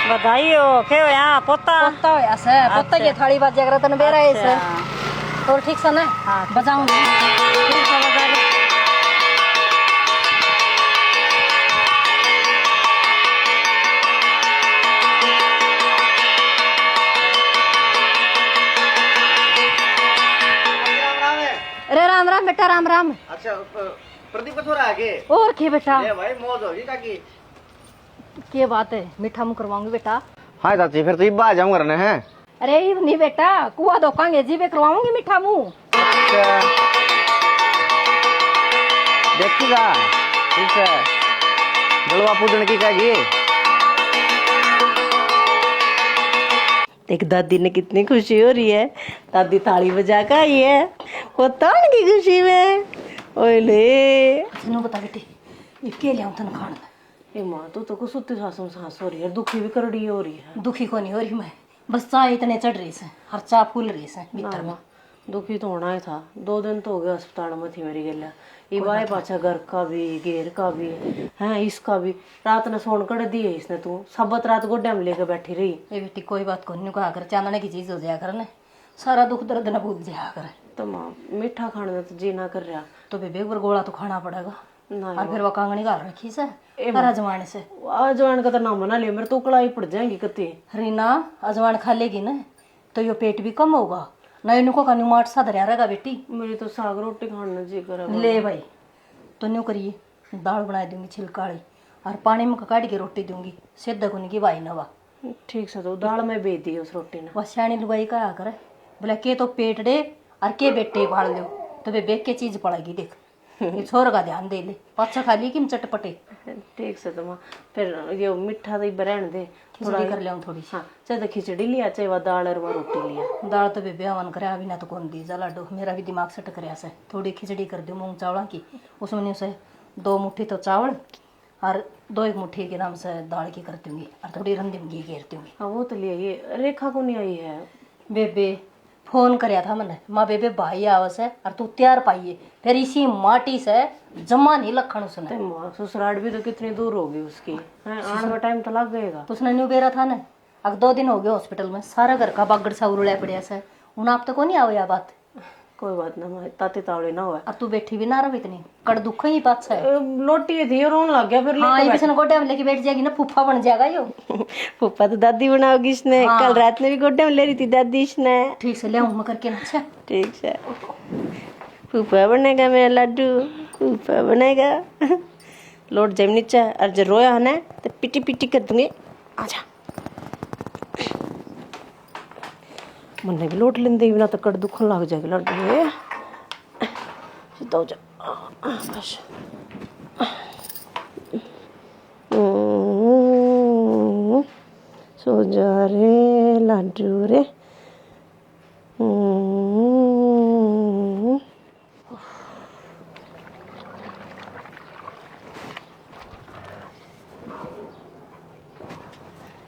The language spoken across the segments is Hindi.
बधाई हो के हो यहाँ पोता पोता हो यहाँ से पोता की थाली बात जाकर तने बेरा है से और ठीक से ना बजाऊंगी ठीक है बजा ले अरे राम राम बेटा राम राम। अच्छा प्रदीप को थोड़ा आगे और के बेटा ले भाई मौज होगी काकी। क्या बात है मीठा मुँह करवाऊंगी बेटा। हाँ चाची फिर तो इब्बा आ जाऊंगा रहने हैं। अरे नहीं बेटा कुआ धोखांगे जीवे करवाऊंगी मीठा मुँह। अच्छा देखिएगा ठीक है बलवा पूजन की कहेगी। देख दादी ने कितनी खुशी हो रही है। दादी ताली बजा कर आई है पोता की खुशी में। ओए ले सुनो बता बेटे ये के लिया तन खान ए माँ तू तो कुछ सुत्ती सासों सांस हो रही है दुखी भी करड़ी हो रही है। दुखी को नहीं हो रही मैं बस चाय इतने चढ़ रही से हर चा फूल रही से भीतर में। दुखी तो होना ही था 2 दिन तो हो गए अस्पताल में थी मेरी गला ये बाय पाछा घर का भी घेर का भी है इसका भी रात ने सोन कड़ दी है इसने तू सबत रात गोड्या में लेकर बैठी रही। ये बेटी कोई बात को नहीं कहा कर चांदने की चीज हो जाया कर ने सारा दुख दर्द न भूल जाया कर। तो माँ मीठा खाने में तो जी ना कर रहा तो बेबे एक बार गोला तो खाना पड़ेगा ना और फिर वो कांगनी गाल रखी से पर अजवान से अजवान का तो नाम बना लिया मेरे तो कलाई पड़ जाएंगी कती। रीना अजवान खा लेगी ना तो यो पेट भी कम होगा नहीं नुको का नुमाट सा धरिया रहेगा बेटी। मेरी तो साग रोटी खाने जी कर ले भाई तो न्यू करिए दाल बना दूंगी छिलकाड़ी और पानी में काट के रोटी दूंगी सीधा को की भाई नवा ठीक से तो दाल में बेच दी उस रोटी ने। वह सियाणी लुगाई कहा करे बोले के तो पेट दे और के बेटे पाल लो तो वे बेच के चीज पड़ेगी देख ये छोर का ध्यान दे ले अच्छा खा ली कि चटपटे। ठीक से तो माँ फिर ये मीठा तो रहने दे खिचड़ी कर ले थोड़ी सी। हाँ चाहे तो खिचड़ी लिया चाहे वह दाल और वह रोटी लिया। दाल तो बेबे हवन करे अभी ना तो कौन दी जा लाडो मेरा भी दिमाग से टकरिया से थोड़ी खिचड़ी कर दो मूंग चावल की उसमें नहीं से 2 मुट्ठी तो चावल और 2-1 मुट्ठी के नाम से दाल की कर दूंगी और थोड़ी रंदी में घी घेर दूंगी। हाँ वो तो लिया ये रेखा को नहीं आई है। बेबे फोन कराया था मैंने माँ बेबे भाई आवस है और तू तैयार पाइए फिर इसी माटी से जमा नहीं लखन उसने। माँ ससुराल भी तो कितनी दूर होगी उसकी आने का टाइम तो लग गएगा। उसने न्यू बेरा था ना अब 2 दिन हो गए हॉस्पिटल में सारा घर का बागड़ सा उड़या पड़िया से उन आप तो को नहीं आओ या बात। कोई बात ना माँ ताते तावड़े ना हुआ। और तू बैठी भी ना रहो इतनी कड़ दुख ही बात है। लोटी थी रोन लग गया फिर। हाँ ये गोड्या में लेके बैठ जाएगी ना फूफा बन जाएगा यो। फूफा तो दादी बनाओगी इसने। हाँ। कल रात में भी गोड्या में ले रही थी दादी इसने। ठीक से ले आऊँ मैं करके ना। अच्छा ठीक से फूफा बनेगा मेरा लड्डू फूफा बनेगा। लोट जम नीचे और जो रोया है ना तो पिटी पिटी कर दूंगी आजा मन भी लोट लेंदे बिना तो कड़ दुखन लग जाएगा लड्डू सीधा हो जा बस। सो जा रे लड्डू रे।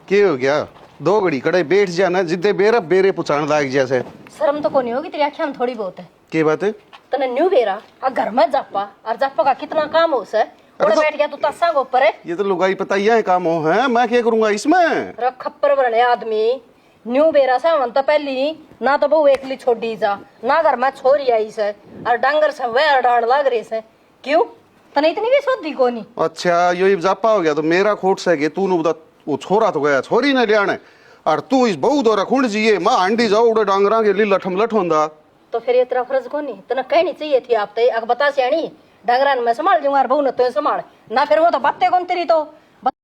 क्या हो गया 2 घड़ी कड़े बैठ जाना जिद्दे बेरा बेरे पुछाण लाग जैसे। शर्म तो को नहीं होगी तेरी आँखें में थोड़ी बहुत है। के बात है तने न्यू बेरा और घर में जापा और जापा का कितना काम हो से और बैठ गया तू तस्सा के ऊपर है। ये तो लुगाई पताइया है काम हो है मैं क्या करूंगा इसमें। रख खप्पर बने आदमी न्यू बेरा से मन तो पहली ना तो बहु एकली छोड़ी जा ना घर में छोरी आई से और डांगर से वे डांड लाग रही से क्यों तने इतनी भी सोधी को नहीं। अच्छा यो जापा हो गया तो मेरा खोट से तू नु बता वो छोरा तो गया छोरी ने लियाने और तू इस बहु दौरा खुंड जिए मां आंडी जाओ उड़े डांगरा के लिए लठम लठ होंदा तो फिर ये तेरा फर्ज को नहीं तना कहनी चाहिए थी आप तो अग बता सियाणी डांगरा मैं संभाल दूंगा और बहु न तो संभाल ना फिर वो तो बातें कौन तेरी तो